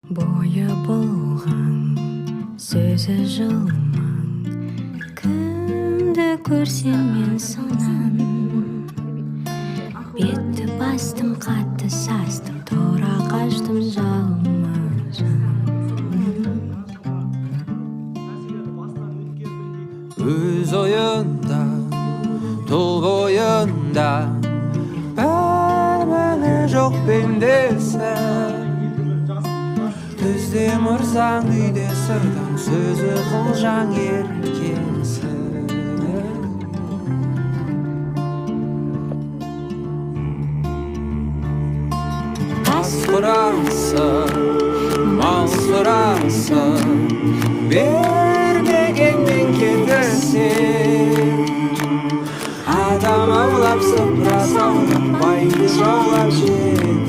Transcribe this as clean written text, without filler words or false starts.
Бойы болған сөзі жылмаң, кімді көрсем мен сонан. Бетті бастым, қатты састым, тұра қаштым жалма-жан. Өз ойында, тұл бойында, бәрі жоқ пендесі. Түзде мұрзаң, үйде сырдаң, сөзі қылжаң еркесі. Ас құрасың, мал сұрасың, бермегенмен кетірсең. Адам аулап, сыпыра салып, байды жаулап жер.